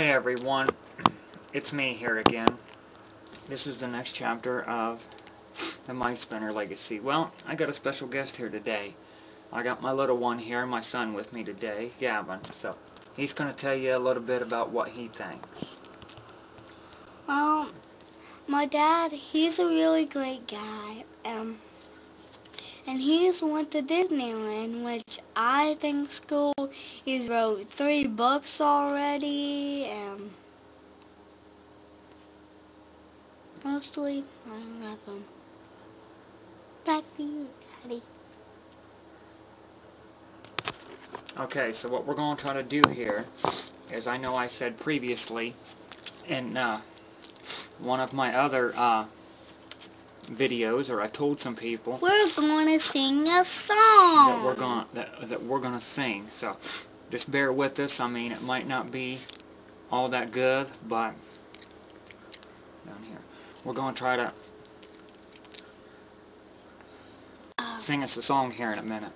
Hey everyone, it's me here again. This is the next chapter of the My Spinner Legacy. Well, I got a special guest here today. I got my little one here, my son, with me today, Gavin. So, he's going to tell you a little bit about what he thinks. My dad, he's a really great guy. And he just went to Disneyland, which I think's cool. He's wrote 3 books already, and mostly I love him. Back to you, Daddy. Okay, so what we're going to try to do here is, I know I said previously in one of my other videos, or I told some people We're going to sing a song that we're gonna sing. So just bear with us. I mean, it might not be all that good, but down here we're gonna try to sing us a song here in a minute.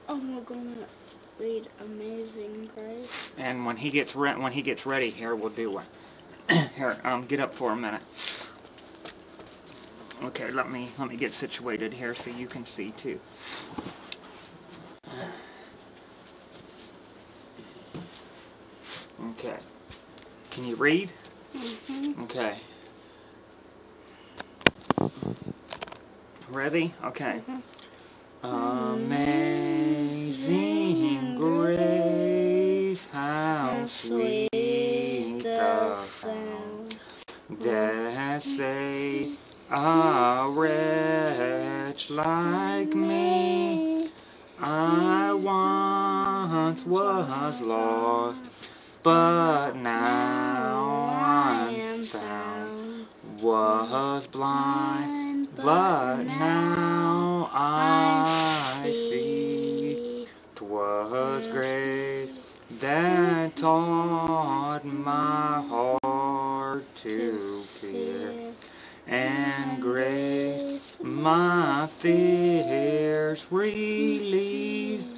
We're gonna read Amazing Grace. And when he gets ready here, we'll do it. Here, get up for a minute. Okay, let me get situated here so you can see too. Okay. Can you read? Mm-hmm. Okay. Ready? Okay. Amazing grace, how sweet the sound that saved a wretch like me. I once was lost, but now I am found. Was blind, but now I see. 'Twas grace that taught my heart to fear, and grace my fears relieved.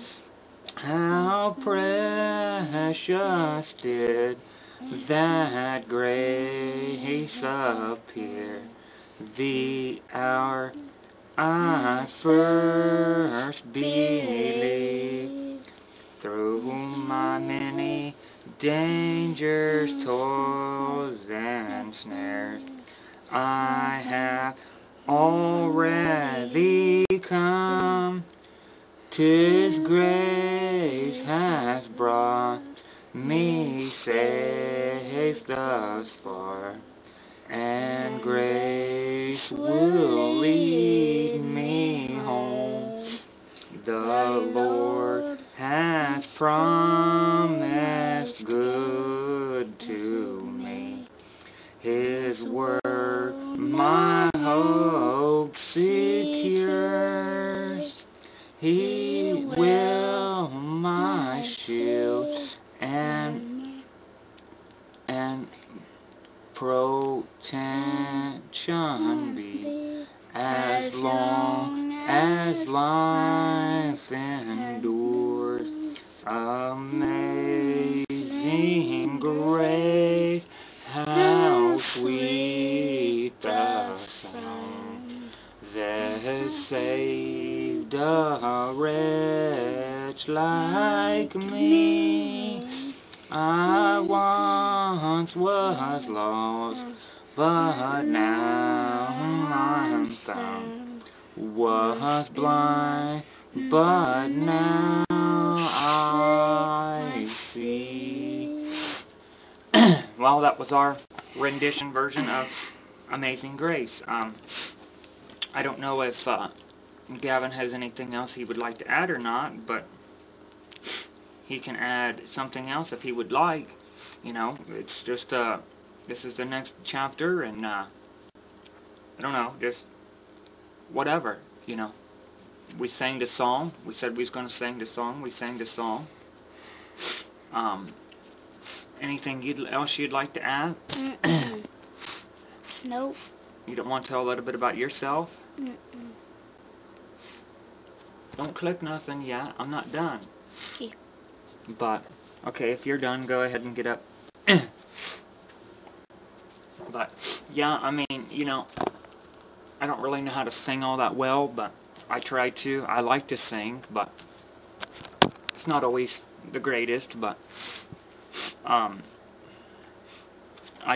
How precious did that grace appear, the hour I first believed. Through my many dangers, toils, and snares, I have already come. 'Tis grace has brought me safe thus far, and grace will lead me home. The Lord has promised good to me. His word my hope secures. He will my shield and protection be, as long as life endures. Amazing grace, how sweet the sound that saved a wretch like me. I once was lost, but now I'm found. Was blind, but now I see. Well, that was our rendition version of Amazing Grace. I don't know if Gavin has anything else he would like to add or not, but he can add something else if he would like. You know, it's just, this is the next chapter, and, I don't know, just whatever, you know. We sang the song. We said we was going to sing the song. We sang the song. Anything else you'd like to add? Nope. You don't want to tell a little bit about yourself? Don't click nothing yet. I'm not done. Yeah. But Okay, if you're done, go ahead and get up. But, yeah, I mean, you know, I don't really know how to sing all that well, but I try to. I like to sing, but it's not always the greatest, but I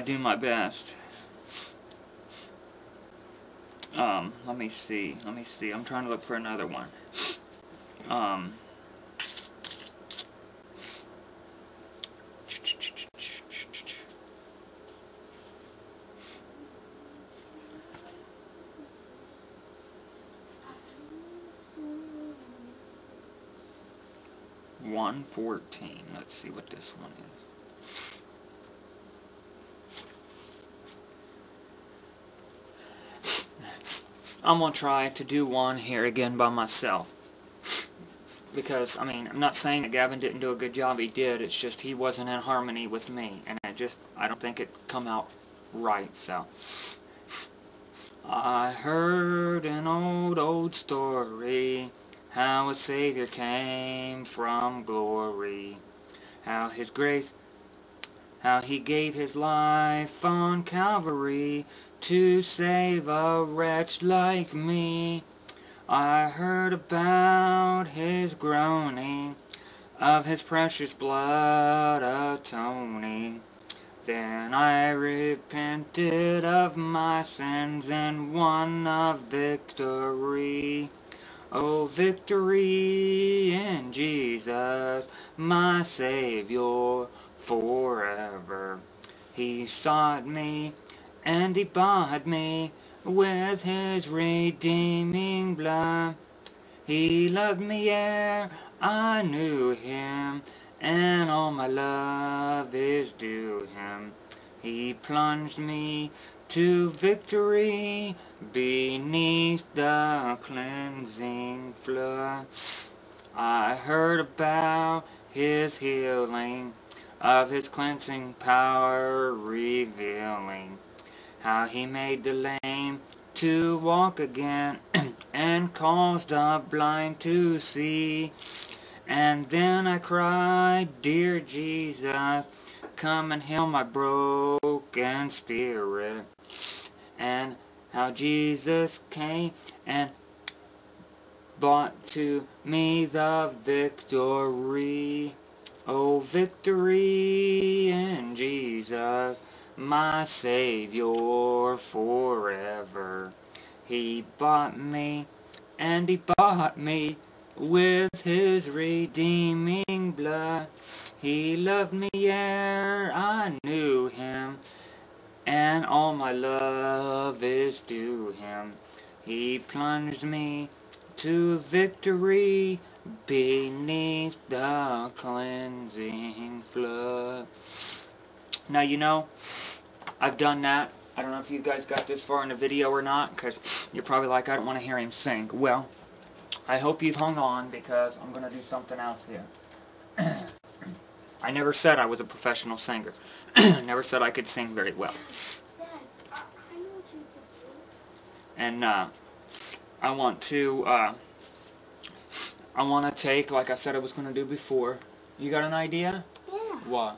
do my best. Let me see. I'm trying to look for another one. 114. Let's see what this one is. I'm gonna try to do one here again by myself. Because, I mean, I'm not saying that Gavin didn't do a good job, he did, it's just he wasn't in harmony with me, and I don't think it come out right, so. I heard an old story, how a Savior came from glory, how His grace, how He gave His life on Calvary to save a wretch like me. I heard about His groaning, of His precious blood atoning. Then I repented of my sins and won a victory. Oh, victory in Jesus, my Savior forever. He sought me and He bought me with His redeeming blood. He loved me ere I knew Him, and all my love is due Him. He plunged me to victory beneath the cleansing flood. I heard about His healing, of His cleansing power revealing, how He made the lame to walk again, and caused the blind to see. And then I cried, dear Jesus, come and heal my broken spirit. And how Jesus came and brought to me the victory. Oh, victory in Jesus, my Savior forever. He bought me, and He bought me with His redeeming blood. He loved me ere I knew Him, and all my love is due Him. He plunged me to victory beneath the cleansing flood. Now, you know, I've done that. I don't know if you guys got this far in the video or not, because you're probably like, I don't want to hear him sing. Well, I hope you've hung on, because I'm going to do something else here. I never said I was a professional singer. Never said I could sing very well. Dad, I know what you could do. And I want to take, like I said I was going to do before. You got an idea? Yeah. What?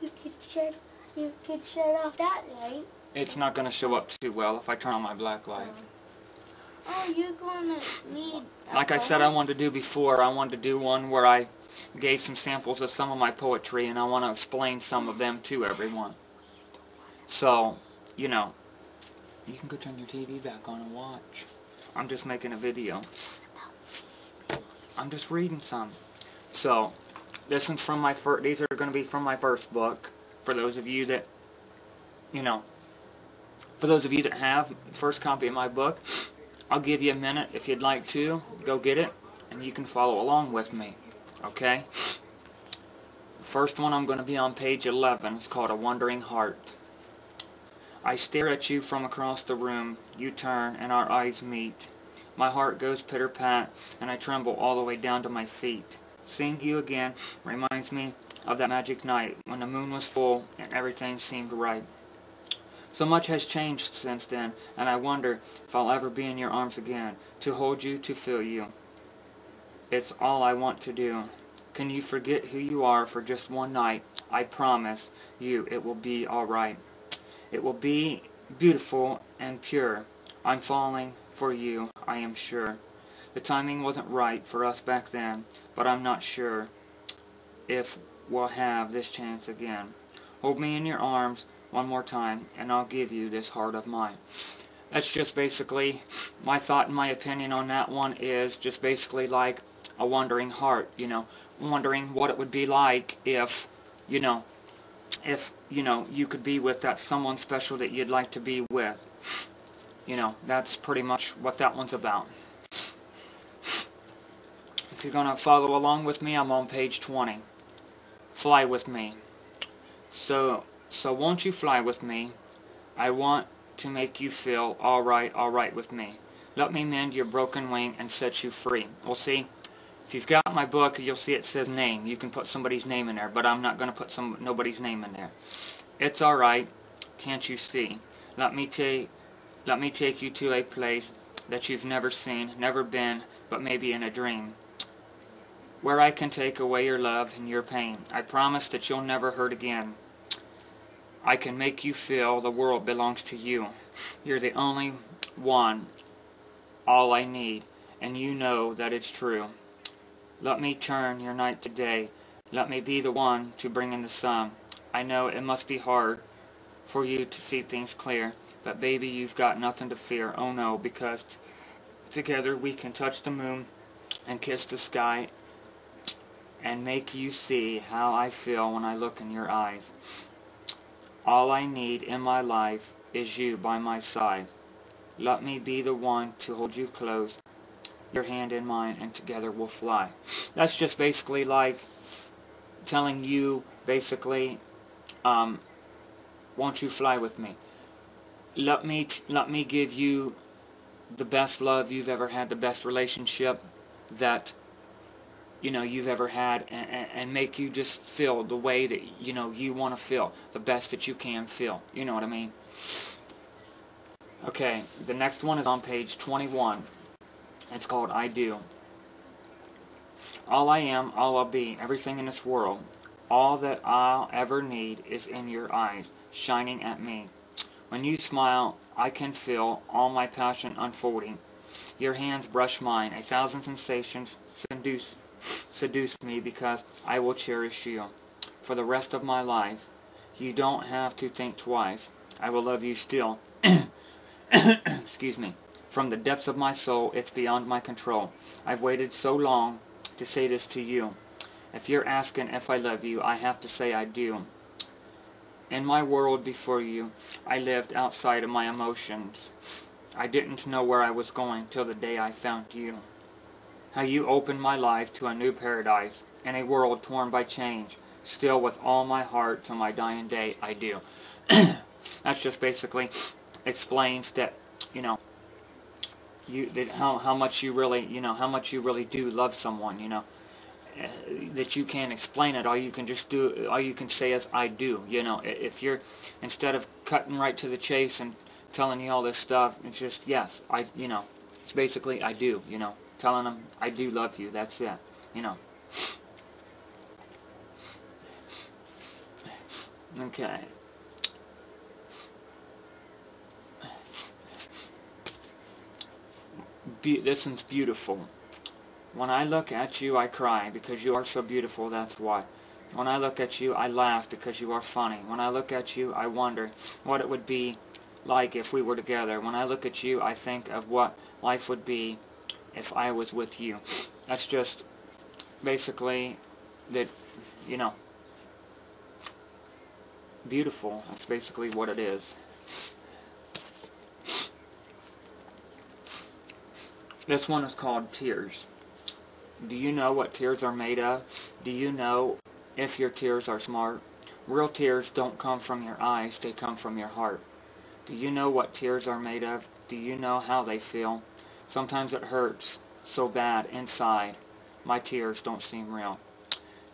You could shut off that light. It's not going to show up too well if I turn on my black light. Oh, you're going to need... Like I said I wanted to do before, I wanted to do one where I gave some samples of some of my poetry, and I want to explain some of them to everyone. So, you know, you can go turn your TV back on and watch. I'm just making a video. I'm just reading some. So, this one's from my these are going to be from my first book. For those of you that, you know, for those of you that have the first copy of my book, I'll give you a minute if you'd like to. Go get it, and you can follow along with me. Okay? First one, I'm going to be on page 11. It's called A Wandering Heart. I stare at you from across the room. You turn, and our eyes meet. My heart goes pitter-pat, and I tremble all the way down to my feet. Seeing you again reminds me of that magic night when the moon was full and everything seemed right. So much has changed since then, and I wonder if I'll ever be in your arms again, to hold you, to feel you. It's all I want to do. Can you forget who you are for just one night? I promise you it will be alright. It will be beautiful and pure. I'm falling for you, I am sure. The timing wasn't right for us back then, but I'm not sure if we'll have this chance again. Hold me in your arms one more time, and I'll give you this heart of mine. That's just basically my thought and my opinion on that one is just basically like a wandering heart, wondering what it would be like if, you could be with that someone special that you'd like to be with. That's pretty much what that one's about. If you're going to follow along with me, I'm on page 20. Fly with me. So won't you fly with me? I want to make you feel all right with me. Let me mend your broken wing and set you free. Well, see, if you've got my book, you'll see it says name. You can put somebody's name in there, but I'm not going to put nobody's name in there. It's all right, can't you see? Let me take you to a place that you've never seen, never been, but maybe in a dream, where I can take away your love and your pain. I promise that you'll never hurt again. I can make you feel the world belongs to you. You're the only one, all I need, and you know that it's true. Let me turn your night to day. Let me be the one to bring in the sun. I know it must be hard for you to see things clear, but baby, you've got nothing to fear. Oh no, because together we can touch the moon and kiss the sky and make you see how I feel when I look in your eyes. All I need in my life is you by my side. Let me be the one to hold you close, your hand in mine, and together we'll fly. That's just basically like telling you, basically, won't you fly with me? Let me give you the best love you've ever had, the best relationship that you've ever had, and make you just feel the way that you want to feel, the best that you can feel. You know what I mean? Okay, the next one is on page 21. It's called I Do. All I am, all I'll be, everything in this world, all that I'll ever need is in your eyes, shining at me. When you smile, I can feel all my passion unfolding. Your hands brush mine, a thousand sensations seduce me because I will cherish you for the rest of my life. You don't have to think twice. I will love you still. Excuse me. From the depths of my soul, it's beyond my control. I've waited so long to say this to you. If you're asking if I love you, I have to say I do. In my world before you, I lived outside of my emotions. I didn't know where I was going till the day I found you. How you opened my life to a new paradise, in a world torn by change. Still with all my heart to my dying day, I do. That's just basically explains that, how much you really, how much you really do love someone, that you can't explain it. All you can say is I do. If you're, instead of cutting right to the chase and telling you all this stuff, it's just yes, it's basically I do. Telling them I do love you. That's it. Okay. This one's beautiful. When I look at you, I cry because you are so beautiful, that's why. When I look at you, I laugh because you are funny. When I look at you, I wonder what it would be like if we were together. When I look at you, I think of what life would be if I was with you. That's just basically that, beautiful. That's basically what it is. This one is called Tears. Do you know what tears are made of? Do you know if your tears are smart? Real tears don't come from your eyes, they come from your heart. Do you know what tears are made of? Do you know how they feel? Sometimes it hurts so bad inside. My tears don't seem real.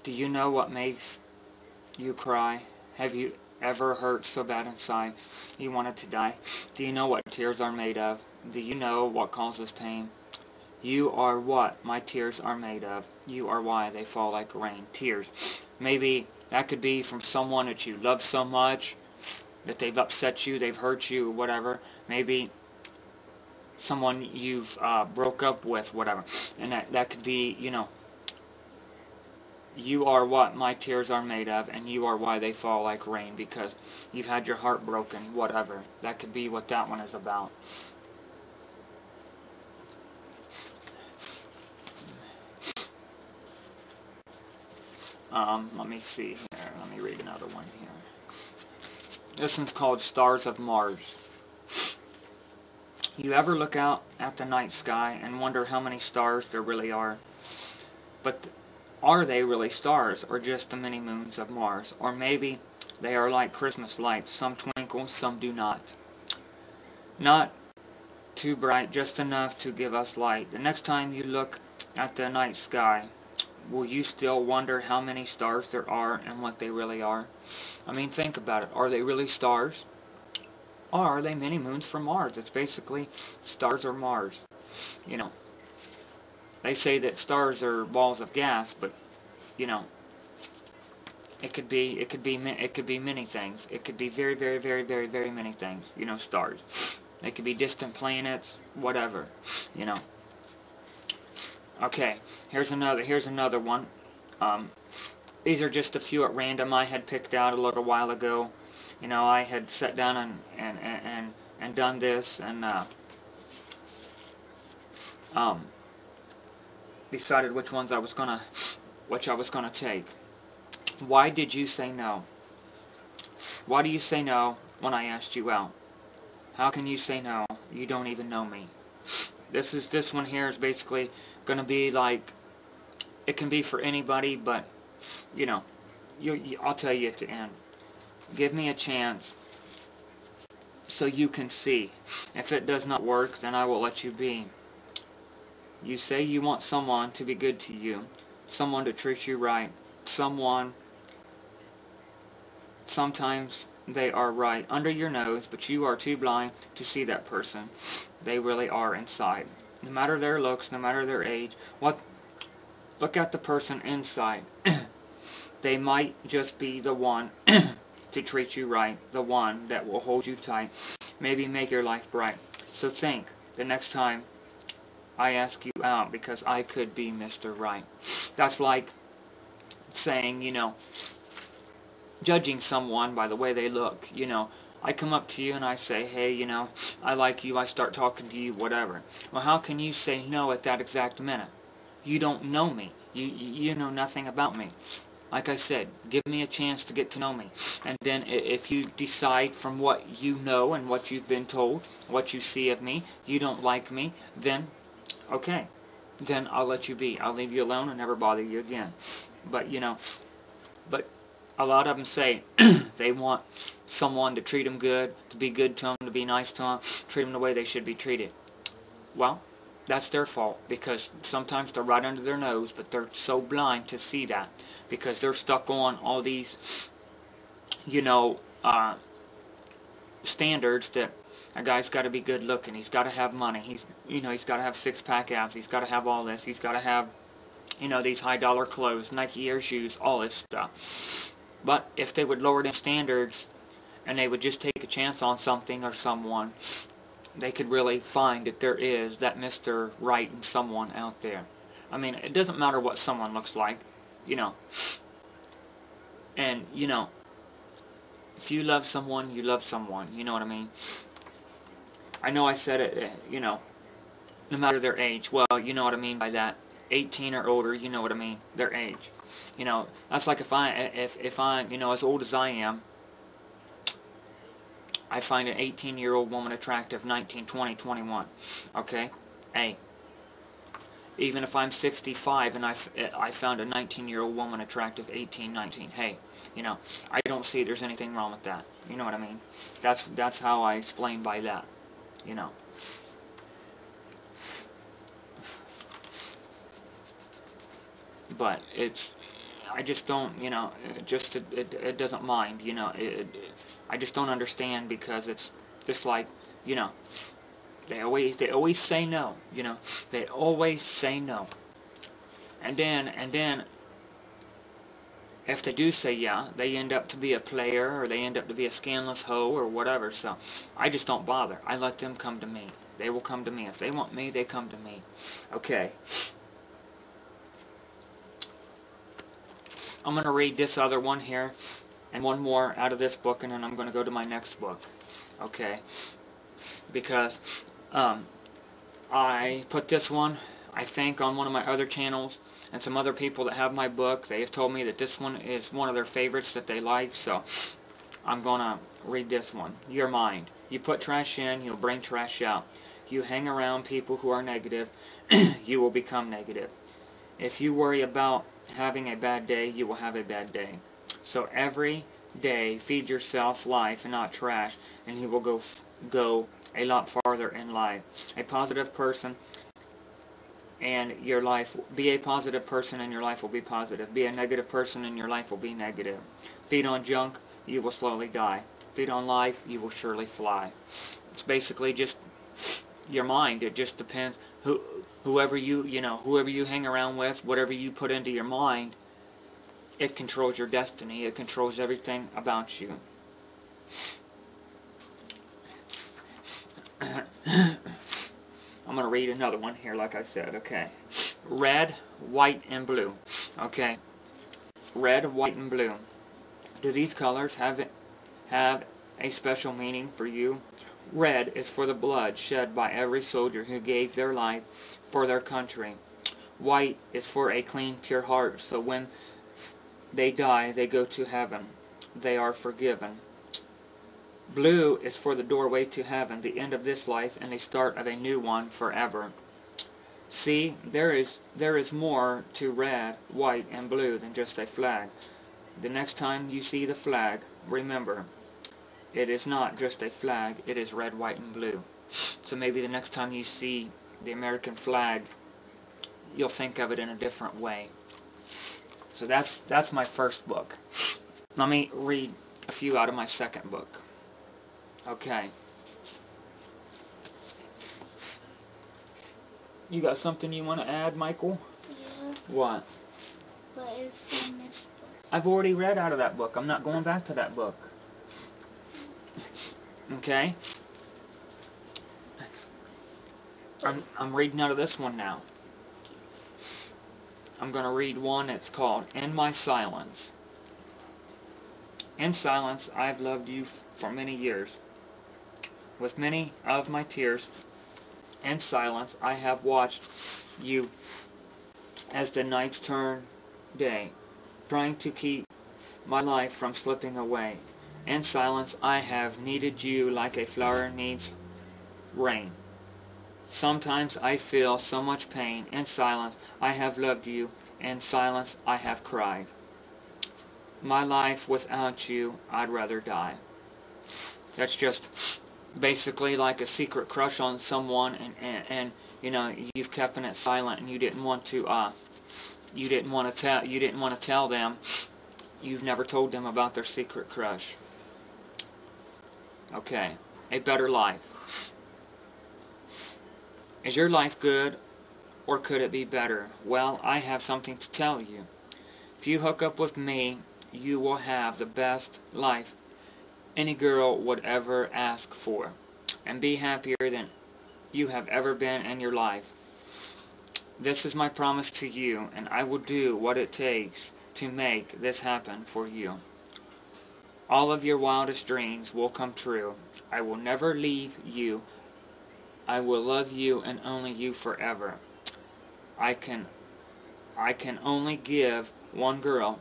Do you know what makes you cry? Have you ever hurt so bad inside you wanted to die? Do you know what tears are made of? Do you know what causes pain? You are what my tears are made of. You are why they fall like rain. Tears. Maybe that could be from someone that you love so much, that they've upset you, they've hurt you, whatever. Maybe someone you've broke up with, whatever. And that could be, you are what my tears are made of, and you are why they fall like rain, because you've had your heart broken, whatever. That could be what that one is about. Let me see here. Let me read another one here. This one's called Stars of Mars. You ever look out at the night sky and wonder how many stars there really are? But are they really stars, or just the many moons of Mars? Or maybe they are like Christmas lights. Some twinkle, some do not. Not too bright, just enough to give us light. The next time you look at the night sky, will you still wonder how many stars there are and what they really are? I mean, think about it. Are they really stars? Or are they many moons from Mars? It's basically stars or Mars. They say that stars are balls of gas, but it could be many things. It could be very, very, very, very, very many things. Stars. They could be distant planets, whatever. Okay, here's another one. These are just a few at random I had picked out a little while ago. I had sat down and done this, and decided which ones I was gonna take. Why did you say no? Why do you say no when I asked you out? How can you say no? You don't even know me. This one here is basically gonna be like, it can be for anybody, but I'll tell you at the end. Give me a chance so you can see. If it does not work, then I will let you be. You say you want someone to be good to you, someone to treat you right, sometimes they are right under your nose, but you are too blind to see that person. They really are inside. No matter their looks, no matter their age, look at the person inside. They might just be the one to treat you right, the one that will hold you tight, maybe make your life bright. So think the next time I ask you out, because I could be Mr. Right. That's like saying, judging someone by the way they look. I come up to you and I say, hey, I like you, I start talking to you, whatever. Well, how can you say no at that exact minute? You don't know me. You know nothing about me. Like I said, give me a chance to get to know me. And then if you decide from what you know and what you've been told, what you see of me, you don't like me, then, okay. Then I'll let you be. I'll leave you alone and never bother you again. But, but a lot of them say they want someone to treat them good, to be good to them, to be nice to them, treat them the way they should be treated. Well, that's their fault, because sometimes they're right under their nose, but they're so blind to see that, because they're stuck on all these, standards that a guy's got to be good looking, he's got to have money, he's got to have six-pack abs, he's got to have all this, he's got to have, these high-dollar clothes, Nike Air shoes, all this stuff. But if they would lower them standards, and they would just take a chance on something or someone, they could really find that there is that Mr. Right in someone out there. I mean, it doesn't matter what someone looks like, and, if you love someone, you love someone, you know what I mean? I know I said it, no matter their age. Well, you know what I mean by that. 18 or older, you know what I mean, their age. That's like if I'm, as old as I am, I find an 18-year-old woman attractive, 19, 20, 21. Okay? Hey, even if I'm 65 and I found a 19-year-old woman attractive, 18, 19, hey, I don't see there's anything wrong with that. You know what I mean? That's how I explain by that. But I just don't, it doesn't mind, I just don't understand, because it's just like, They always say no, you know. They always say no. And then if they do say yeah, they end up to be a player, or they end up to be a scandalous hoe, or whatever. So I just don't bother. I let them come to me. They will come to me. If they want me, they come to me. Okay. I'm going to read this other one here, and one more out of this book, and then I'm going to go to my next book. Okay. Because I put this one, I think, on one of my other channels, and some other people that have my book, they have told me that this one is one of their favorites that they like, so I'm gonna read this one. Your mind. You put trash in, you'll bring trash out. You hang around people who are negative, you will become negative. If you worry about having a bad day, you will have a bad day. So every day, feed yourself life and not trash, and you will go a lot farther in life. A positive person, and your life, be a positive person and your life will be positive. Be a negative person and your life will be negative. Feed on junk, you will slowly die. Feed on life, you will surely fly. It's basically just your mind. It just depends whoever you hang around with, whatever you put into your mind, it controls your destiny. It controls everything about you. I'm going to read another one here, like I said. Okay. Red, white, and blue. Okay. Red, white, and blue. Do these colors have a special meaning for you? Red is for the blood shed by every soldier who gave their life for their country. White is for a clean, pure heart, so when they die, they go to heaven. They are forgiven. Blue is for the doorway to heaven, the end of this life, and the start of a new one forever. See, there is more to red, white, and blue than just a flag. The next time you see the flag, remember, it is not just a flag, it is red, white, and blue. So maybe the next time you see the American flag, you'll think of it in a different way. So that's my first book. Let me read a few out of my second book. Okay. You got something you want to add, Michael? Yeah. What? But it's in this book. I've already read out of that book. I'm not going back to that book. Okay? I'm reading out of this one now. I'm going to read one. It's called In My Silence. In silence, I've loved you for many years. With many of my tears, in silence, I have watched you as the nights turn day, trying to keep my life from slipping away. In silence, I have needed you like a flower needs rain. Sometimes I feel so much pain. In silence, I have loved you. In silence, I have cried. My life without you, I'd rather die. That's just basically like a secret crush on someone, and you know, you've kept it silent, and you didn't want to tell them. You've never told them about their secret crush. Okay. A better life. Is your life good, or could it be better? Well, I have something to tell you. If you hook up with me, you will have the best life any girl would ever ask for, and be happier than you have ever been in your life. This is my promise to you, and I will do what it takes to make this happen for you. All of your wildest dreams will come true. I will never leave you. I will love you and only you forever. I can only give one girl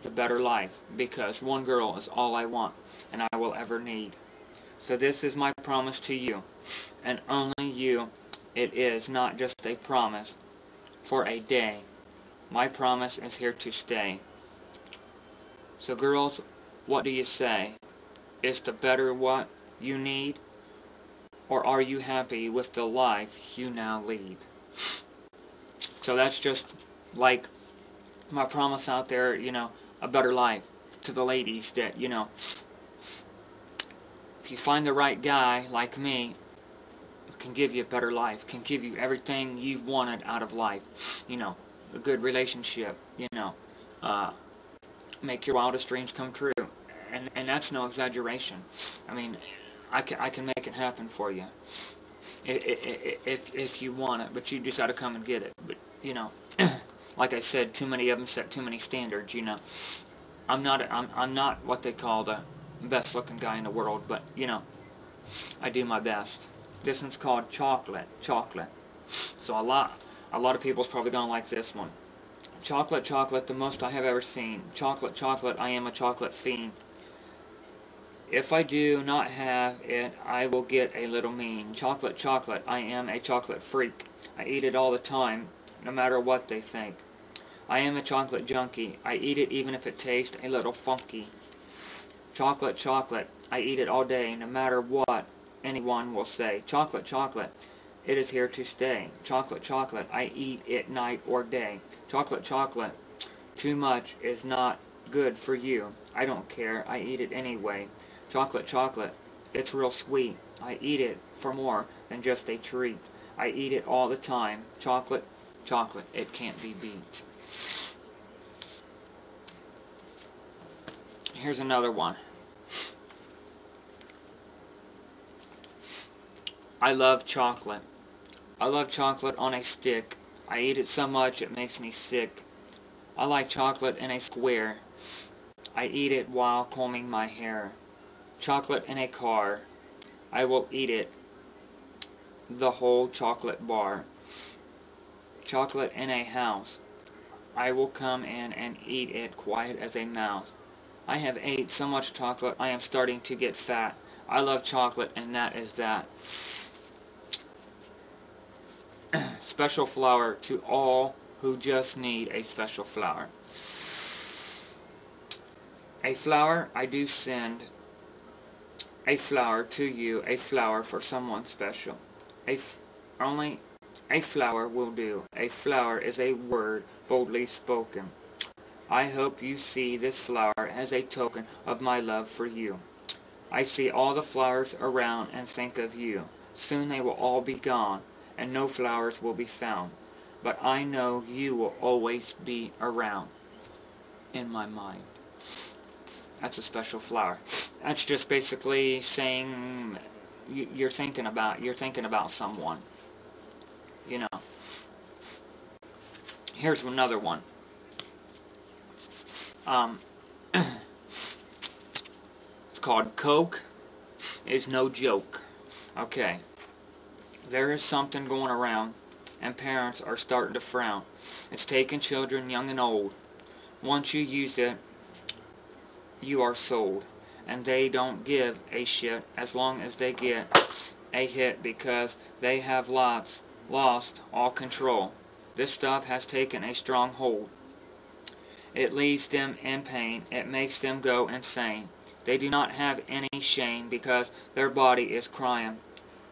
the better life, because one girl is all I want and I will ever need. So this is my promise to you, and only you. It is not just a promise for a day. My promise is here to stay. So girls, what do you say? Is the better what you need, or are you happy with the life you now lead? So that's just like my promise out there, you know, a better life to the ladies, that, you know, if you find the right guy like me, can give you a better life, can give you everything you've wanted out of life. You know, a good relationship, you know, make your wildest dreams come true. And that's no exaggeration. I mean, I can make it happen for you if you want it, but you just got to come and get it. But, you know, like I said, too many of them set too many standards, you know. I'm not what they call the best looking guy in the world, but, you know, I do my best. This one's called Chocolate. So a lot of people's probably gonna like this one. Chocolate, the most I have ever seen. Chocolate, I am a chocolate fiend. If I do not have it, I will get a little mean. Chocolate, I am a chocolate freak. I eat it all the time, no matter what they think. I am a chocolate junkie. I eat it even if it tastes a little funky. Chocolate, I eat it all day, no matter what anyone will say. Chocolate, it is here to stay. Chocolate, I eat it night or day. Chocolate, too much is not good for you. I don't care, I eat it anyway. Chocolate, it's real sweet. I eat it for more than just a treat. I eat it all the time. Chocolate, it can't be beat. Here's another one. I love chocolate. I love chocolate on a stick. I eat it so much it makes me sick. I like chocolate in a square. I eat it while combing my hair. Chocolate in a car. I will eat it, the whole chocolate bar. Chocolate in a house. I will come in and eat it quiet as a mouse. I have ate so much chocolate I am starting to get fat. I love chocolate and that is that. Special flower to all who just need a special flower. A flower I do send. A flower to you, a flower for someone special. Only a flower will do. A flower is a word boldly spoken. I hope you see this flower as a token of my love for you. I see all the flowers around and think of you. Soon they will all be gone, and no flowers will be found. But I know you will always be around in my mind. That's a special flower. That's just basically saying you're thinking about someone. You know. Here's another one. It's called Coke is no joke. Okay. There is something going around, and parents are starting to frown. It's taking children young and old. Once you use it, you are sold. And they don't give a shit as long as they get a hit because they have lost all control. This stuff has taken a strong hold. It leaves them in pain. It makes them go insane. They do not have any shame because their body is crying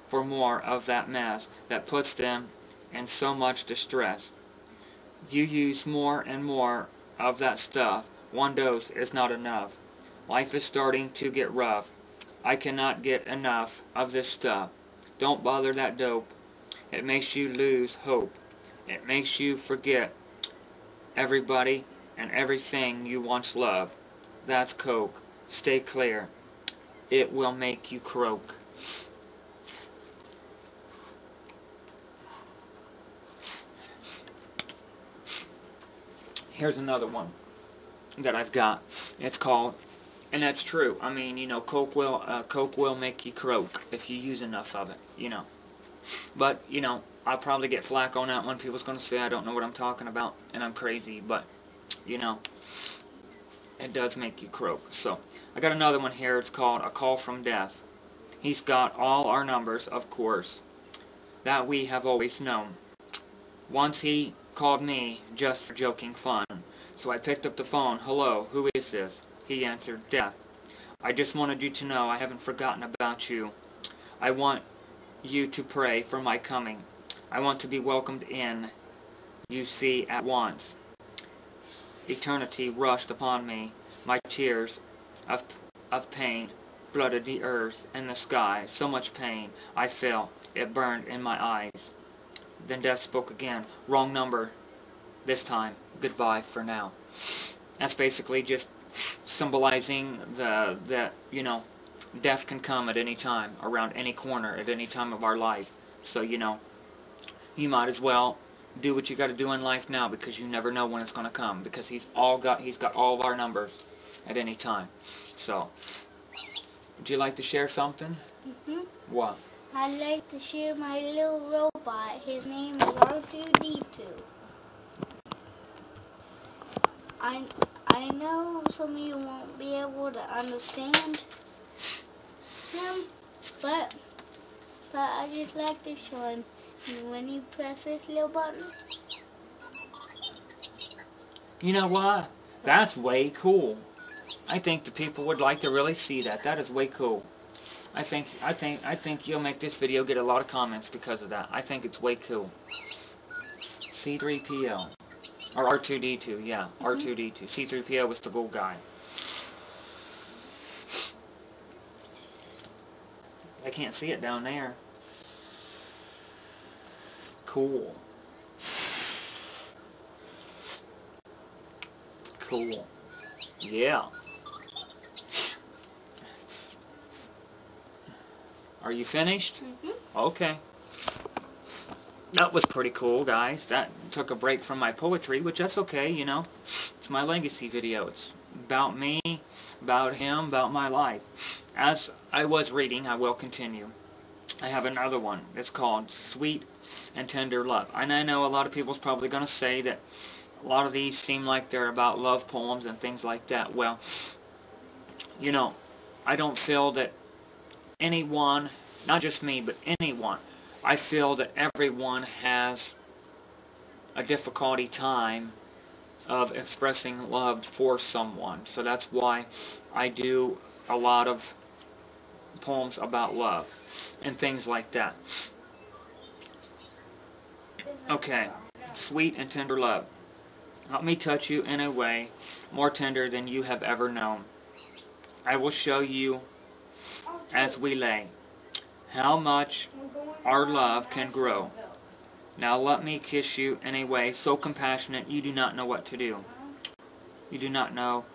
for more of that mess that puts them in so much distress. You use more and more of that stuff. One dose is not enough. Life is starting to get rough. I cannot get enough of this stuff. Don't bother that dope. It makes you lose hope. It makes you forget everybody and everything you once loved. That's Coke. Stay clear. It will make you croak. Here's another one that I've got. It's called, and that's true. I mean, you know, Coke will make you croak if you use enough of it, you know. But, you know, I'll probably get flack on that one. People's going to say I don't know what I'm talking about and I'm crazy, but, you know, it does make you croak. So, I got another one here. It's called A Call from Death. He's got all our numbers, of course, that we have always known. Once he called me just for joking fun. So I picked up the phone. Hello, who is this? He answered, Death. I just wanted you to know I haven't forgotten about you. I want you to pray for my coming. I want to be welcomed in, you see, at once. Eternity rushed upon me, my tears of pain flooded the earth and the sky. So much pain I felt, it burned in my eyes. Then death spoke again. Wrong number this time. Goodbye for now. That's basically just symbolizing that, you know, death can come at any time, around any corner, at any time of our life. So, you know, you might as well do what you got to do in life now, because you never know when it's going to come, because he's got all of our numbers at any time. So, would you like to share something? What? I'd like to share my little robot. His name is R2D2. I know some of you won't be able to understand him, but I just like to show him. And when you press this little button, You know what? That's way cool. I think the people would like to really see that. That is way cool. I think you'll make this video get a lot of comments because of that. I think it's way cool. C3PO. Or R2D2, yeah. R2D2. C3PO was the gold guy. I can't see it down there. Cool. Cool. Yeah. Are you finished? Okay. That was pretty cool, guys. That took a break from my poetry, which that's okay, you know. It's my legacy video. It's about me, about him, about my life. As I was reading, I will continue. I have another one. It's called Sweet and Tender Love. And I know a lot of people's probably going to say that a lot of these seem like they're about love poems and things like that. Well, you know, I don't feel that anyone, not just me, but anyone, I feel that everyone has a difficulty time of expressing love for someone. So that's why I do a lot of poems about love and things like that. Okay, Sweet and Tender Love. Let me touch you in a way more tender than you have ever known. I will show you as we lay how much our love can grow. Now let me kiss you in a way so compassionate you do not know what to do. You do not know.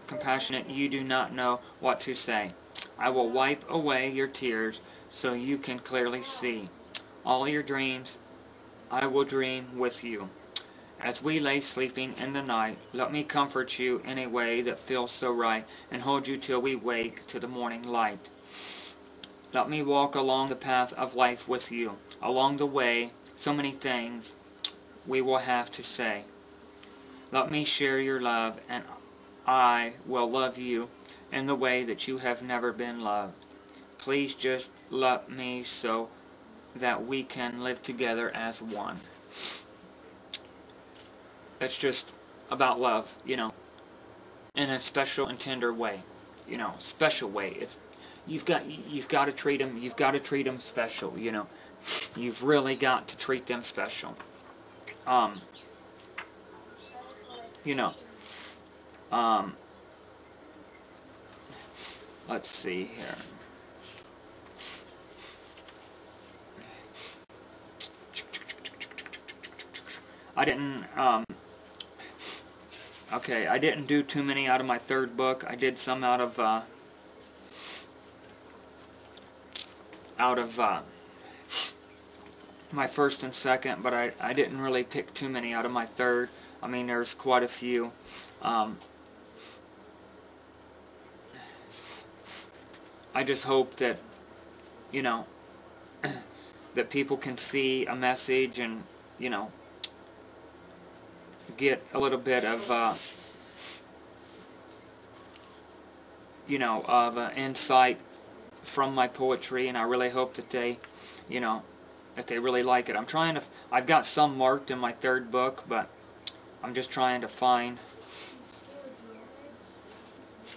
Compassionate, you do not know what to say. I will wipe away your tears so you can clearly see. All your dreams I will dream with you. As we lay sleeping in the night, let me comfort you in a way that feels so right, and hold you till we wake to the morning light. Let me walk along the path of life with you. Along the way, so many things we will have to say. Let me share your love, and I will love you in the way that you have never been loved. Please just let me so that we can live together as one. It's just about love, you know, in a special and tender way, you know, special way. It's you've got to treat them. You've got to treat them special, you know. You've really got to treat them special. You know. Let's see here. I didn't. Okay, I didn't do too many out of my third book. I did some out of my first and second, but I didn't really pick too many out of my third. I mean, there's quite a few. I just hope that, you know, that people can see a message and, you know, get a little bit of, you know, of insight from my poetry, and I really hope that they, you know, that they really like it. I've got some marked in my third book, but I'm just trying to find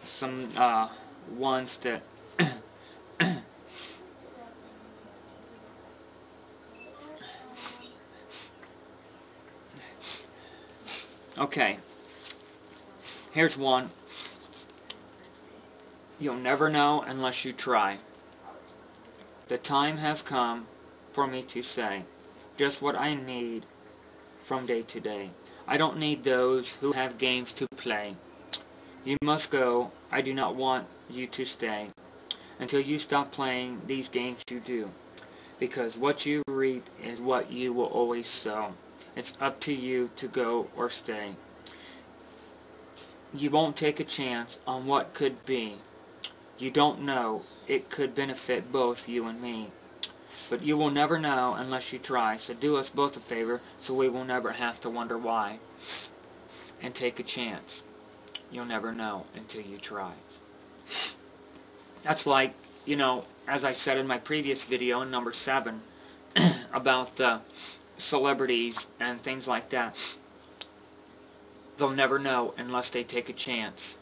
some ones that okay, here's one. You'll never know unless you try. The time has come for me to say just what I need from day to day. I don't need those who have games to play. You must go. I do not want you to stay until you stop playing these games you do. Because what you reap is what you will always sow. It's up to you to go or stay. You won't take a chance on what could be. You don't know. It could benefit both you and me. But you will never know unless you try. So do us both a favor so we will never have to wonder why. And take a chance. You'll never know until you try. That's like, as I said in my previous video in number 7 about celebrities and things like that. They'll never know unless they take a chance.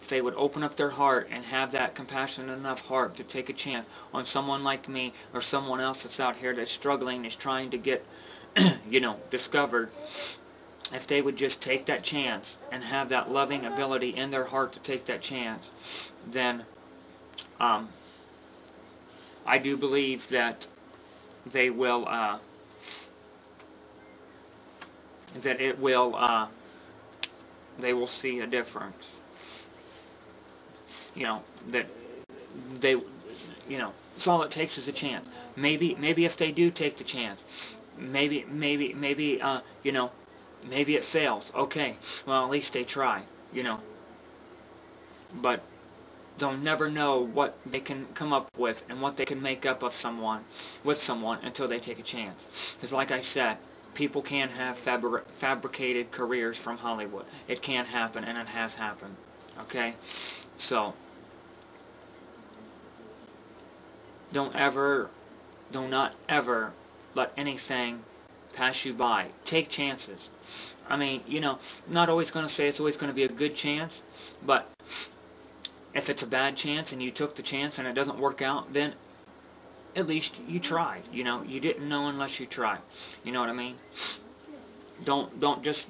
If they would open up their heart and have that compassionate enough heart to take a chance on someone like me or someone else that's out here that's struggling, is trying to get, discovered. If they would just take that chance and have that loving ability in their heart to take that chance, then I do believe that they will, they will see a difference. That they, it's all it takes is a chance. Maybe if they do take the chance, maybe it fails. Okay, well, at least they try, But they'll never know what they can come up with and what they can make up of with someone until they take a chance. Because like I said, people can have fabricated careers from Hollywood. It can happen, and it has happened. Okay? So, do not ever let anything pass you by. Take chances. I mean, I'm not always going to say it's always going to be a good chance, but if it's a bad chance and you took the chance and it doesn't work out, then at least you tried. You didn't know unless you tried. You know what I mean? Don't just,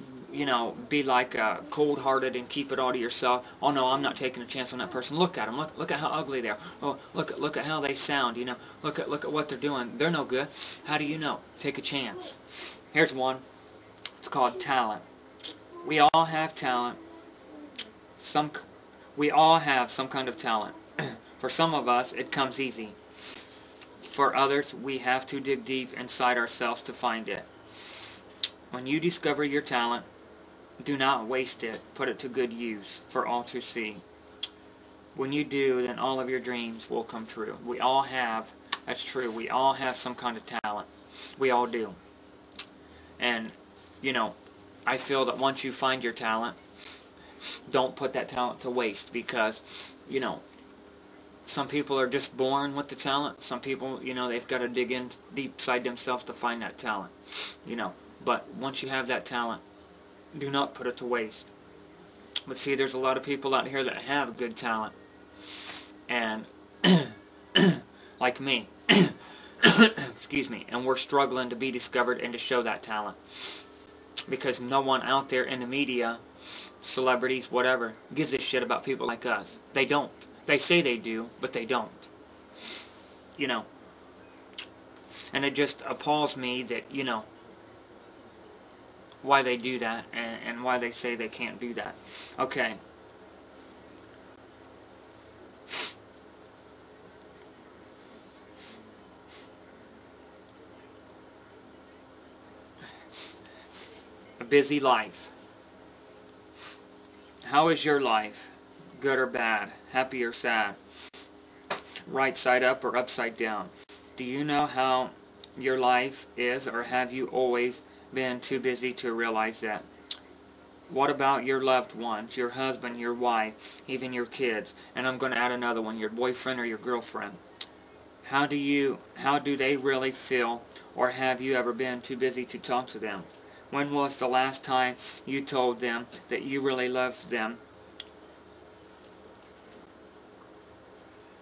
be like cold-hearted and keep it all to yourself. Oh no, I'm not taking a chance on that person. Look at them. Look at how ugly they are. Oh, look at how they sound. Look at what they're doing. They're no good. How do you know? Take a chance. Here's one. It's called talent. We all have talent. We all have some kind of talent. For some of us, it comes easy. For others, we have to dig deep inside ourselves to find it. When you discover your talent, do not waste it. Put it to good use for all to see. When you do, then all of your dreams will come true. That's true, we all have some kind of talent. We all do. And, I feel that once you find your talent, don't put that talent to waste, because, some people are just born with the talent. Some people, they've got to dig in deep inside themselves to find that talent. But once you have that talent, do not put it to waste. But see, there's a lot of people out here that have good talent. And, like me, excuse me, and we're struggling to be discovered and to show that talent. Because no one out there in the media, celebrities, whatever, gives a shit about people like us. They don't. They say they do, but they don't. And it just appalls me that, why they do that and why they say they can't do that. Okay. A busy life. How is your life? Good or bad? Happy or sad? Right side up or upside down? Do you know how your life is, or have you always been too busy to realize that? What about your loved ones, your husband, your wife, even your kids? And I'm going to add another one, your boyfriend or your girlfriend. How do they really feel, or have you ever been too busy to talk to them? When was the last time you told them that you really loved them?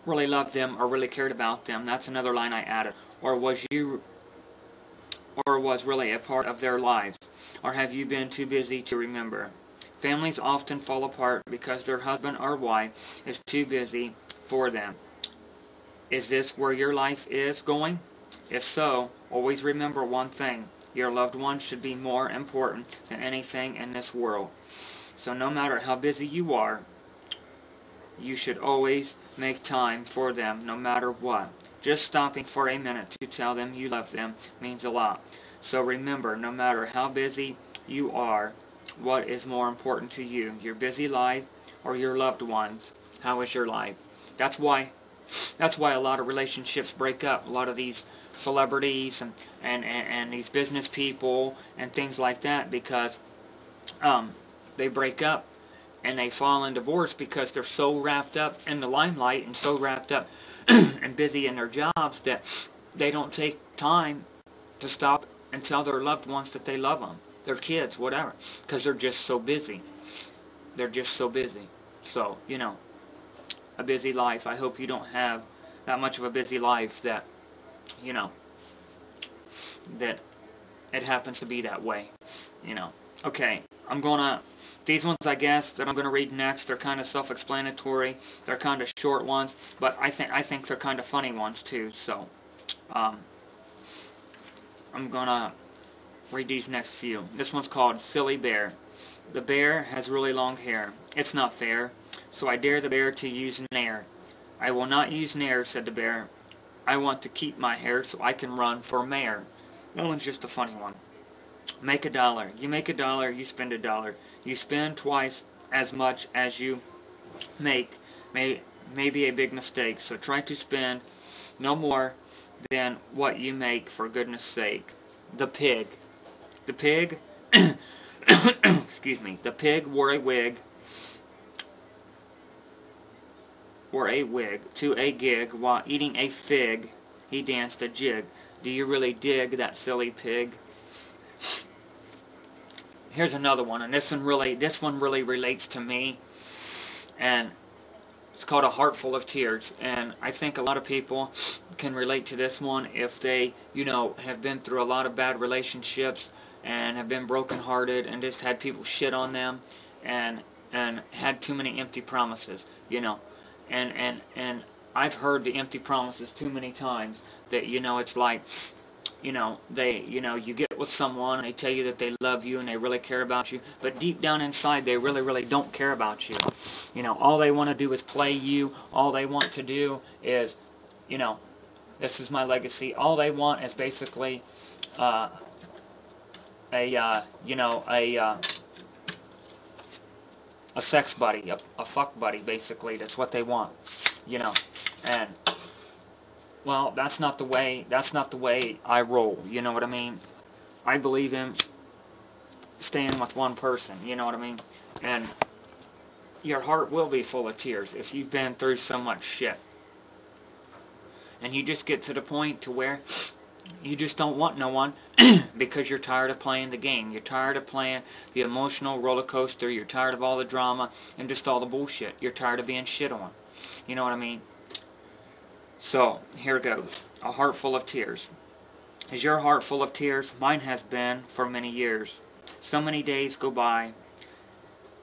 Really loved them or really cared about them? That's another line I added. Or was really a part of their lives? Or have you been too busy to remember? Families often fall apart because their husband or wife is too busy for them. Is this where your life is going? If so, always remember one thing. Your loved ones should be more important than anything in this world. So no matter how busy you are, you should always make time for them no matter what. Just stopping for a minute to tell them you love them means a lot. So remember, no matter how busy you are, what is more important to you? Your busy life or your loved ones? How is your life? That's why a lot of relationships break up. A lot of these celebrities and these business people and things like that, because they break up and they fall in divorce because they're so wrapped up in the limelight and so wrapped up and busy in their jobs that they don't take time to stop and tell their loved ones that they love them, their kids, whatever, because they're just so busy. They're just so busy. So, a busy life. I hope you don't have that much of a busy life that, that it happens to be that way. Okay, these ones, I guess, that I'm gonna read next, they're kind of self-explanatory. They're kind of short ones, but I think they're kind of funny ones too. So, I'm gonna read these next few. This one's called Silly Bear. The bear has really long hair. It's not fair, so I dare the bear to use Nair. I will not use Nair, said the bear. I want to keep my hair so I can run for mayor. That one's just a funny one. Make a dollar. You make a dollar, you spend a dollar. You spend twice as much as you make. May be a big mistake, so try to spend no more than what you make, for goodness sake. The pig. The pig, excuse me, the pig wore a wig to a gig. While eating a fig, he danced a jig. Do you really dig that silly pig? Here's another one, and this one really relates to me, and it's called A Heart Full of Tears. And I think a lot of people can relate to this one if they, have been through a lot of bad relationships and have been brokenhearted and just had people shit on them and had too many empty promises, and I've heard the empty promises too many times that, it's like, you get with someone, they tell you that they love you and they really care about you, but deep down inside they really, really don't care about you. All they want to do is play you. All they want to do is, this is my legacy. All they want is basically a sex buddy, a fuck buddy, basically. That's what they want, and well, that's not the way I roll, you know what I mean? I believe in staying with one person, you know what I mean? And your heart will be full of tears if you've been through so much shit. And you just get to the point to where you just don't want no one because you're tired of playing the game. You're tired of playing the emotional roller coaster. You're tired of all the drama and just all the bullshit. You're tired of being shit on. You know what I mean? So, here goes. A Heart Full of Tears. Is your heart full of tears? Mine has been for many years. So many days go by,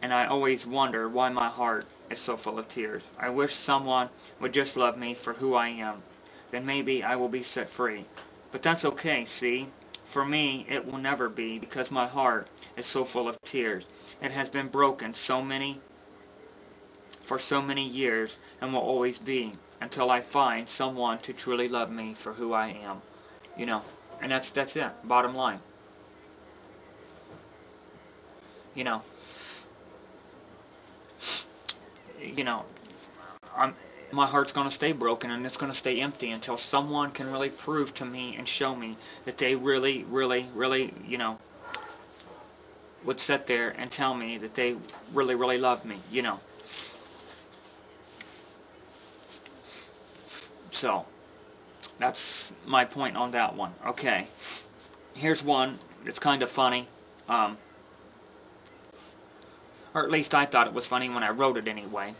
and I always wonder why my heart is so full of tears. I wish someone would just love me for who I am. Then maybe I will be set free. But that's okay, see? For me, it will never be, because my heart is so full of tears. It has been broken for so many years, and will always be, until I find someone to truly love me for who I am. And that's it, bottom line. My heart's going to stay broken, and it's going to stay empty until someone can really prove to me and show me that they really, really, really, would sit there and tell me that they really, really love me, So, that's my point on that one. Okay, here's one that's kind of funny, or at least I thought it was funny when I wrote it anyway.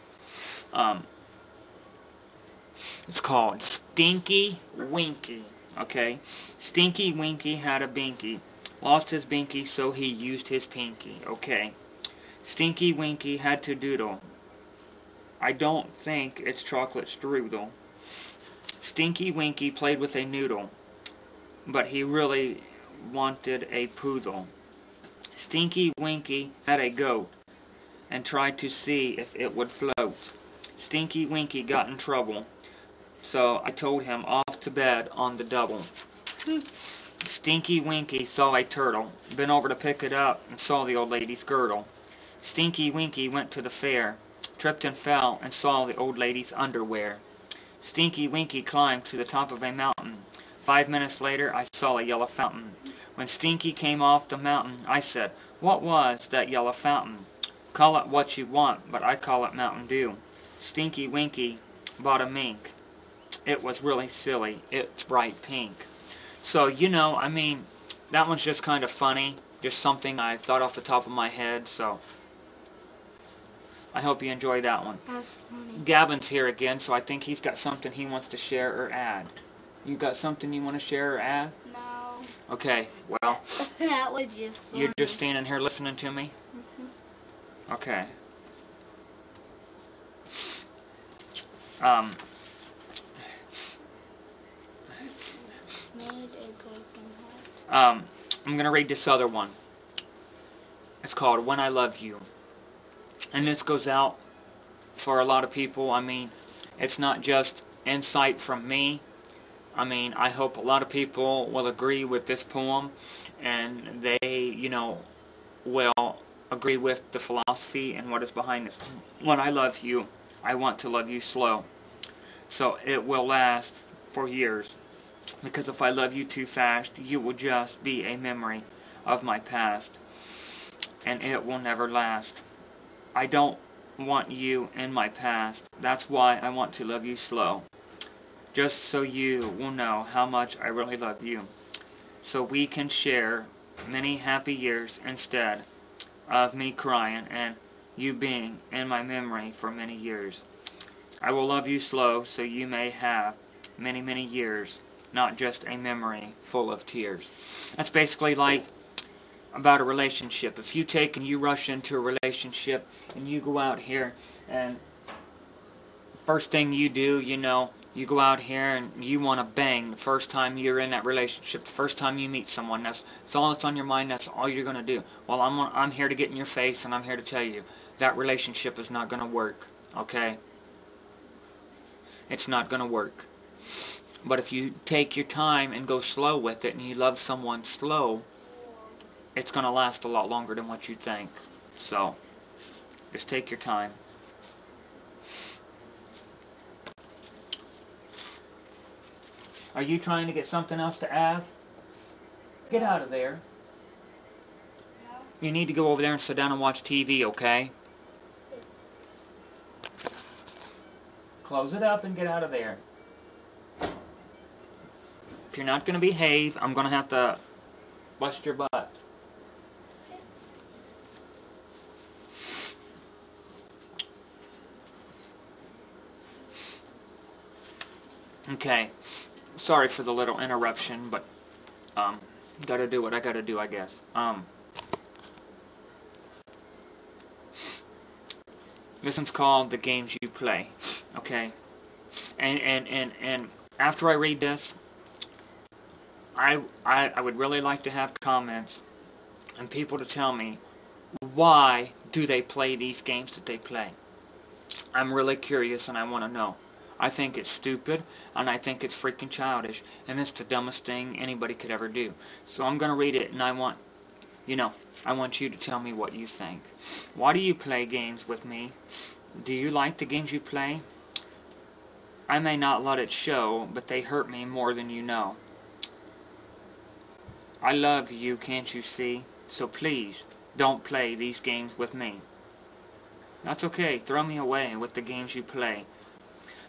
It's called Stinky Winky. Okay, Stinky Winky had a binky, lost his binky, so he used his pinky. Okay, Stinky Winky had to doodle. I don't think it's chocolate strudel. Stinky Winky played with a noodle, but he really wanted a poodle. Stinky Winky had a goat and tried to see if it would float. Stinky Winky got in trouble, so I told him off to bed on the double. Stinky Winky saw a turtle, bent over to pick it up, and saw the old lady's girdle. Stinky Winky went to the fair, tripped and fell, and saw the old lady's underwear. Stinky Winky climbed to the top of a mountain. 5 minutes later, I saw a yellow fountain. When Stinky came off the mountain, I said, "What was that yellow fountain?" "Call it what you want, but I call it Mountain Dew." Stinky Winky bought a mink. It was really silly. It's bright pink. So, I mean, that one's just kind of funny. Just something I thought off the top of my head, so I hope you enjoy that one. That's funny. Gavin's here again, so I think he's got something he wants to share or add. You got something you want to share or add? No. Okay, well, That was just funny. you're just standing here listening to me? Okay. Made a broken heart. I'm going to read this other one. It's called When I Love You. And this goes out for a lot of people. I mean, it's not just insight from me. I mean, I hope a lot of people will agree with this poem, and they, will agree with the philosophy and what is behind this. When I love you, I want to love you slow, so it will last for years. Because if I love you too fast, you will just be a memory of my past, and it will never last. I don't want you in my past. That's why I want to love you slow. Just so you will know how much I really love you. So we can share many happy years instead of me crying and you being in my memory for many years. I will love you slow so you may have many, many years, not just a memory full of tears. That's basically like about a relationship. If you take and you rush into a relationship and you go out here and first thing you do, you go out here and you want to bang the first time you're in that relationship, the first time you meet someone. That's all that's on your mind. That's all you're going to do. Well, I'm here to get in your face, and I'm here to tell you that relationship is not going to work, okay? It's not going to work. But if you take your time and go slow with it and you love someone slow, it's going to last a lot longer than what you think. So, just take your time. Are you trying to get something else to add? Get out of there. No. You need to go over there and sit down and watch TV, okay? Close it up and get out of there. If you're not going to behave, I'm going to have to bust your butt. Okay. Sorry for the little interruption, but gotta do what I gotta do, I guess. This one's called The Games You Play. Okay. And after I read this, I would really like to have comments and people to tell me why do they play these games that they play. I'm really curious and I want to know. I think it's stupid, and I think it's freaking childish, and it's the dumbest thing anybody could ever do. So I'm going to read it, and I want you to tell me what you think. Why do you play games with me? Do you like the games you play? I may not let it show, but they hurt me more than you know. I love you, can't you see? So please, don't play these games with me. That's okay, throw me away with the games you play.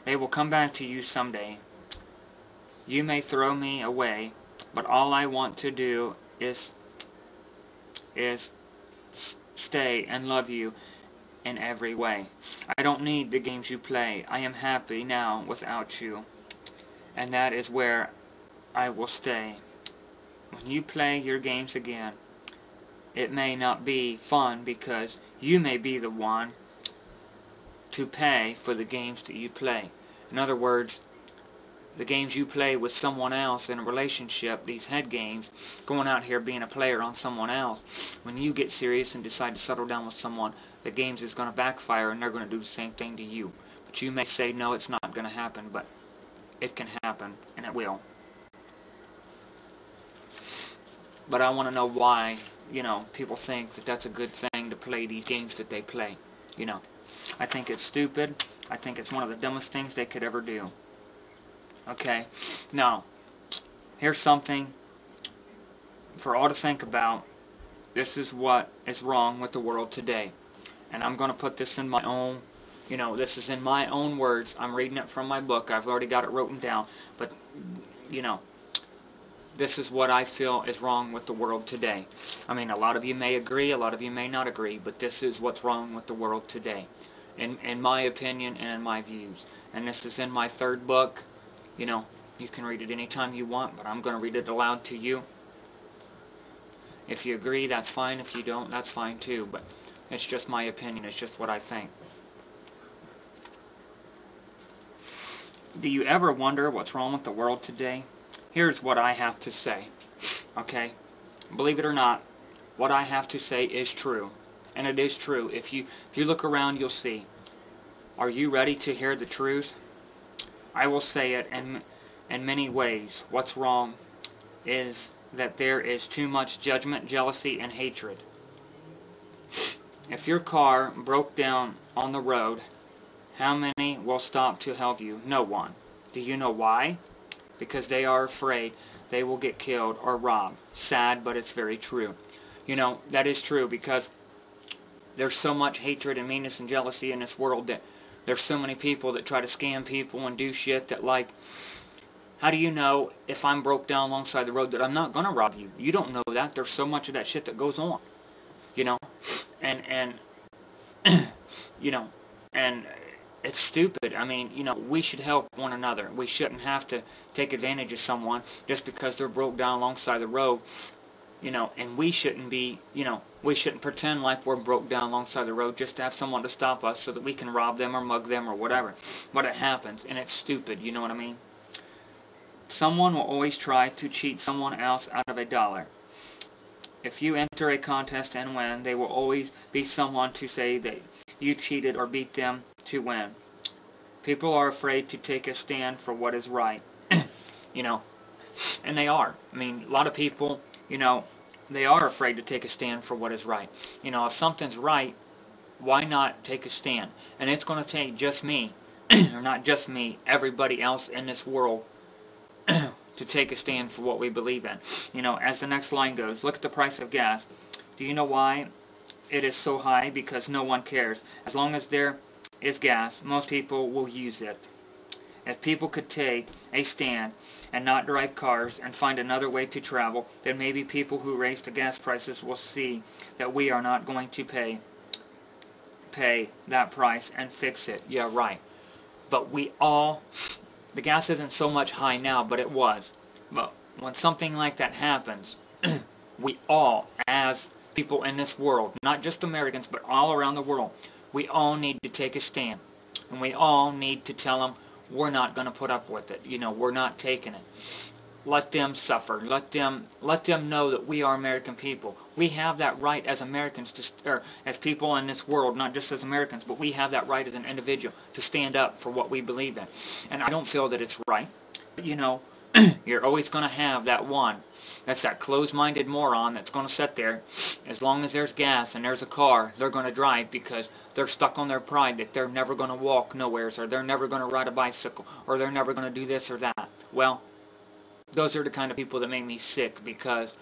They will come back to you someday. You may throw me away, but all I want to do is stay and love you in every way. I don't need the games you play. I am happy now without you, and that is where I will stay. When you play your games again, it may not be fun because you may be the one to pay for the games that you play. In other words, the games you play with someone else in a relationship, these head games, going out here being a player on someone else, when you get serious and decide to settle down with someone, the games is going to backfire and they're going to do the same thing to you. But you may say, no, it's not going to happen, but it can happen, and it will. But I want to know why, people think that that's a good thing to play these games that they play. I think it's stupid. I think it's one of the dumbest things they could ever do. Okay, now, here's something for all to think about. This is what is wrong with the world today. And I'm going to put this in my own, this is in my own words. I'm reading it from my book. I've already got it written down. But, this is what I feel is wrong with the world today. I mean, a lot of you may agree, a lot of you may not agree, but this is what's wrong with the world today, in my opinion and in my views. And this is in my third book. You can read it anytime you want, but I'm going to read it aloud to you. If you agree, that's fine. If you don't, that's fine too. But it's just my opinion. It's just what I think. Do you ever wonder what's wrong with the world today? Here's what I have to say. Okay? Believe it or not, what I have to say is true. And it is true. If you look around, you'll see. Are you ready to hear the truth? I will say it in many ways. What's wrong is that there is too much judgment, jealousy, and hatred. If your car broke down on the road, how many will stop to help you? No one. Do you know why? Because they are afraid they will get killed or robbed. Sad, but it's very true. That is true because there's so much hatred and meanness and jealousy in this world that there's so many people that try to scam people and do shit that, like, how do you know if I'm broke down alongside the road that I'm not going to rob you? You don't know that. There's so much of that shit that goes on, and and it's stupid. I mean, we should help one another. We shouldn't have to take advantage of someone just because they're broke down alongside the road, and we shouldn't be, we shouldn't pretend like we're broke down alongside the road just to have someone to stop us so that we can rob them or mug them or whatever. But it happens, and it's stupid, you know what I mean? Someone will always try to cheat someone else out of $1. If you enter a contest and win, there will always be someone to say that you cheated or beat them to win. People are afraid to take a stand for what is right. And they are. I mean, a lot of people, they are afraid to take a stand for what is right. If something's right, why not take a stand? And it's going to take just me, or not just me, everybody else in this world to take a stand for what we believe in. As the next line goes, look at the price of gas. Do you know why it is so high? Because no one cares. As long as there is gas, most people will use it. If people could take a stand and not drive cars and find another way to travel, then maybe people who raise the gas prices will see that we are not going to pay that price and fix it. Yeah, right. But the gas isn't so much high now, but it was. But when something like that happens, we all, as people in this world, not just Americans, but all around the world, we all need to take a stand. And we all need to tell them, we're not going to put up with it. We're not taking it. Let them suffer. Let them know that we are American people. We have that right as Americans, or as people in this world, not just as Americans, but we have that right as an individual to stand up for what we believe in. And I don't feel that it's right. You're always going to have that one. That's that closed-minded moron that's going to sit there. As long as there's gas and there's a car, they're going to drive because they're stuck on their pride that they're never going to walk nowheres, or they're never going to ride a bicycle, or they're never going to do this or that. Well, those are the kind of people that make me sick because,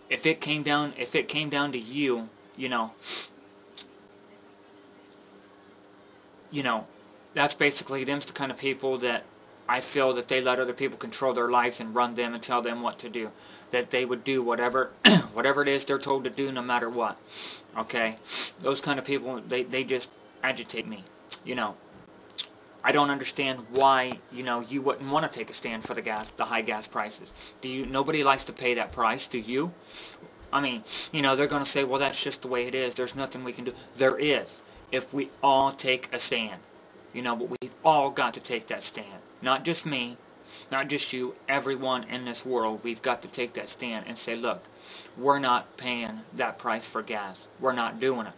if it came down to you, that's basically them's the kind of people that I feel that they let other people control their lives and run them and tell them what to do. That they would do whatever it is they're told to do no matter what. Okay? Those kind of people, they just agitate me. I don't understand why, you wouldn't want to take a stand for the high gas prices. Nobody likes to pay that price, do you? I mean, they're going to say, well, that's just the way it is. There's nothing we can do. There is, if we all take a stand. But we've all got to take that stand. Not just me, not just you, everyone in this world. We've got to take that stand and say, look, we're not paying that price for gas. We're not doing it,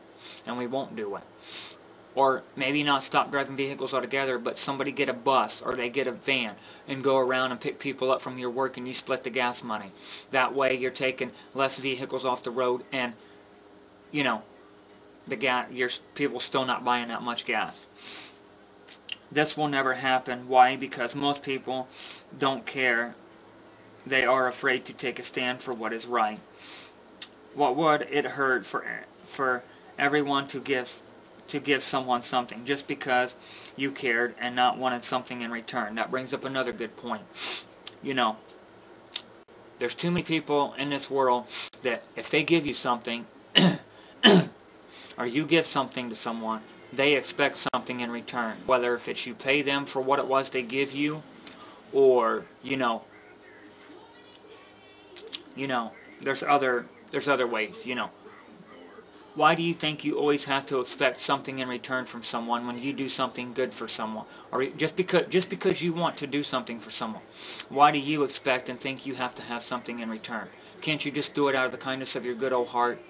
and we won't do it. Or maybe not stop driving vehicles altogether, but somebody get a bus or they get a van and go around and pick people up from your work, and you split the gas money. That way you're taking less vehicles off the road, and your people still not buying that much gas. This will never happen. Why? Because most people don't care. They are afraid to take a stand for what is right. What would it hurt for everyone to give someone something just because you cared and not wanted something in return? That brings up another good point. There's too many people in this world that if they give you something or you give something to someone, they expect something in return. Whether if it's you pay them for what it was they give you, or there's other ways. Why do you think you always have to expect something in return from someone when you do something good for someone? Or just because you want to do something for someone, why do you expect and think you have to have something in return? Can't you just do it out of the kindness of your good old heart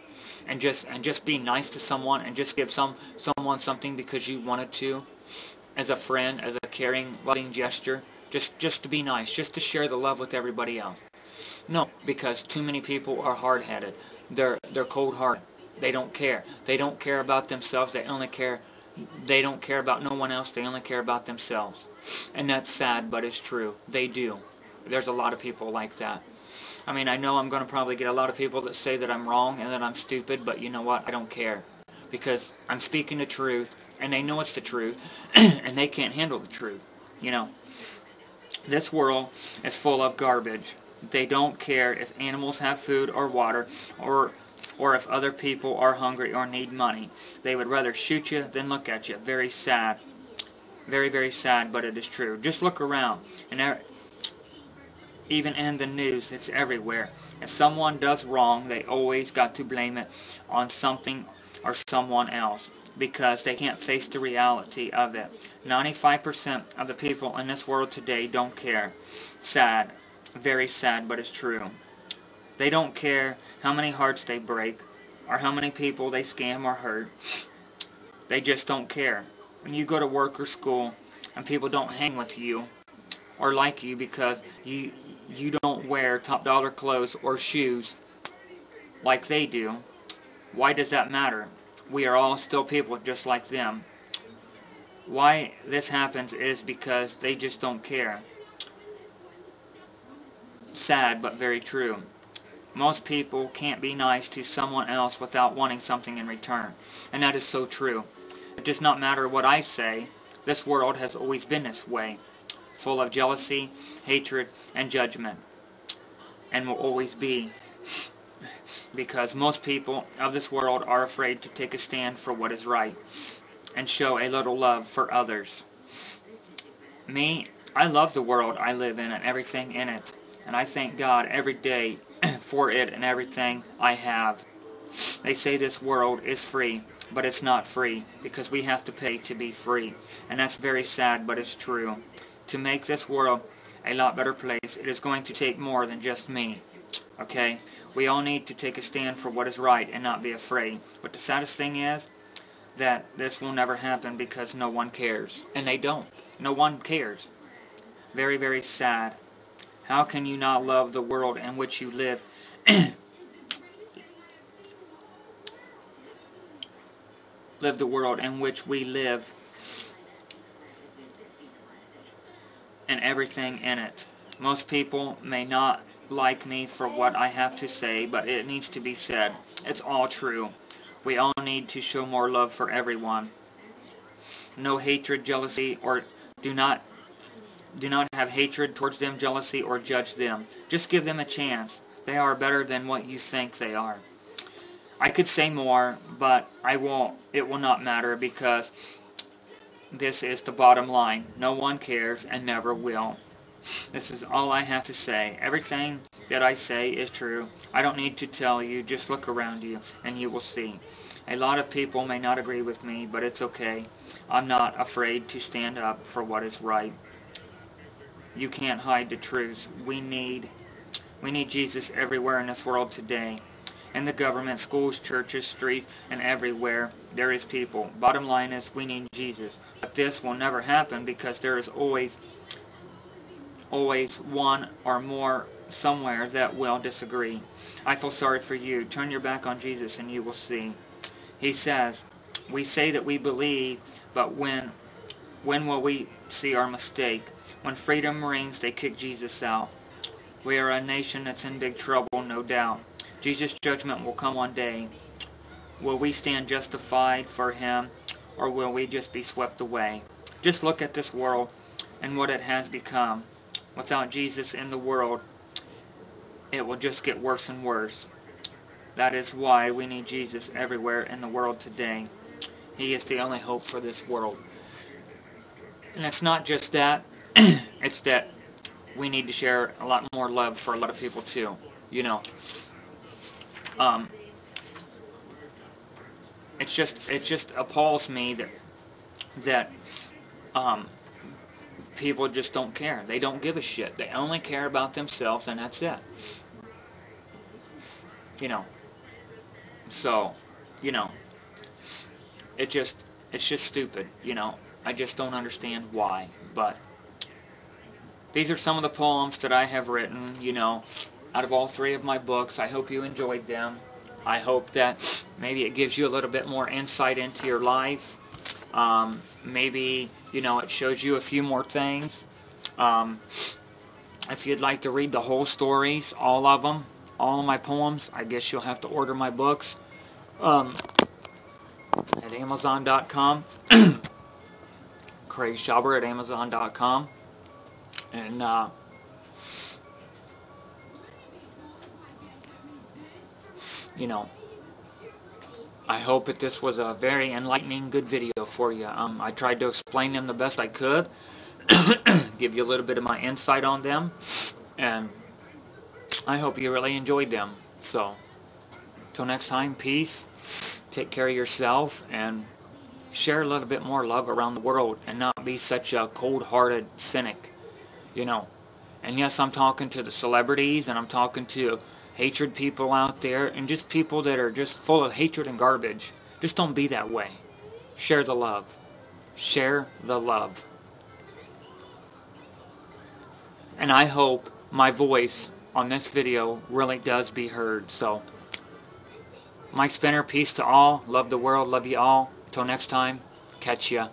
and just be nice to someone and just give someone something because you wanted to, as a friend, as a caring, loving gesture, just to be nice, just to share the love with everybody else? No, because too many people are hard-headed. They're cold-hearted. They don't care. They don't care about themselves. They don't care about no one else. They only care about themselves. And that's sad, but it's true. They do. There's a lot of people like that. I mean, I know I'm going to probably get a lot of people that say that I'm wrong and that I'm stupid, but you know what? I don't care. Because I'm speaking the truth, and they know it's the truth, and they can't handle the truth. This world is full of garbage. They don't care if animals have food or water, or if other people are hungry or need money. They would rather shoot you than look at you. Very sad. Very, very sad, but it is true. Just look around. And even in the news, it's everywhere. If someone does wrong, they always got to blame it on something or someone else, because they can't face the reality of it. 95% of the people in this world today don't care. Sad. Very sad, but it's true. They don't care how many hearts they break, or how many people they scam or hurt. They just don't care. When you go to work or school, and people don't hang with you, or like you because you don't wear top dollar clothes or shoes like they do, why does that matter? We are all still people just like them. Why this happens is because they just don't care. Sad, but very true. Most people can't be nice to someone else without wanting something in return. And that is so true. It does not matter what I say. This world has always been this way. Full of jealousy, hatred, and judgment. And will always be. Because most people of this world are afraid to take a stand for what is right. And show a little love for others. Me, I love the world I live in and everything in it. And I thank God every day for it and everything I have. They say this world is free, but it's not free, because we have to pay to be free. And that's very sad, but it's true. To make this world a lot better place, it is going to take more than just me. Okay? We all need to take a stand for what is right and not be afraid. But the saddest thing is that this will never happen because no one cares. And they don't. No one cares. Very, very sad. How can you not love the world in which you live? Live the world in which we live and everything in it. Most people may not like me for what I have to say, but it needs to be said. It's all true. We all need to show more love for everyone. No hatred, jealousy, or do not have hatred towards them, jealousy, or judge them. Just give them a chance. They are better than what you think they are. I could say more, but I won't. It will not matter, because this is the bottom line. No one cares and never will. This is all I have to say. Everything that I say is true. I don't need to tell you. Just look around you and you will see. A lot of people may not agree with me, but it's okay. I'm not afraid to stand up for what is right. You can't hide the truth. We need Jesus everywhere in this world today. In the government, schools, churches, streets, and everywhere there is people. Bottom line is we need Jesus. But this will never happen because there is always one or more somewhere that will disagree. I feel sorry for you. Turn your back on Jesus and you will see. He says, we say that we believe, but when will we see our mistake? When freedom rings, they kick Jesus out. We are a nation that's in big trouble, no doubt. Jesus' judgment will come one day. Will we stand justified for him, or will we just be swept away? Just look at this world and what it has become. Without Jesus in the world, it will just get worse and worse. That is why we need Jesus everywhere in the world today. He is the only hope for this world. And it's not just that, it's that we need to share a lot more love for a lot of people too. You know, it just appalls me that people just don't care. They don't give a shit. They only care about themselves, and that's it. You know. So, you know, it's just stupid. You know, I just don't understand why. But these are some of the poems that I have written. You know, out of all 3 of my books. I hope you enjoyed them. I hope that maybe it gives you a little bit more insight into your life. Maybe, you know, it shows you a few more things. If you'd like to read the whole stories, all of them, all of my poems, I guess you'll have to order my books at Amazon.com. Craig Schaber at Amazon.com. And, you know, I hope that this was a very enlightening, good video for you. I tried to explain them the best I could, give you a little bit of my insight on them, and I hope you really enjoyed them. So, till next time, peace, take care of yourself, and share a little bit more love around the world, and not be such a cold-hearted cynic, you know. And yes, I'm talking to the celebrities, and I'm talking to hatred people out there, and just people that are just full of hatred and garbage. Just don't be that way. Share the love. Share the love. And I hope my voice on this video really does be heard. So, Mike Spinner, peace to all. Love the world. Love you all. Till next time, catch ya.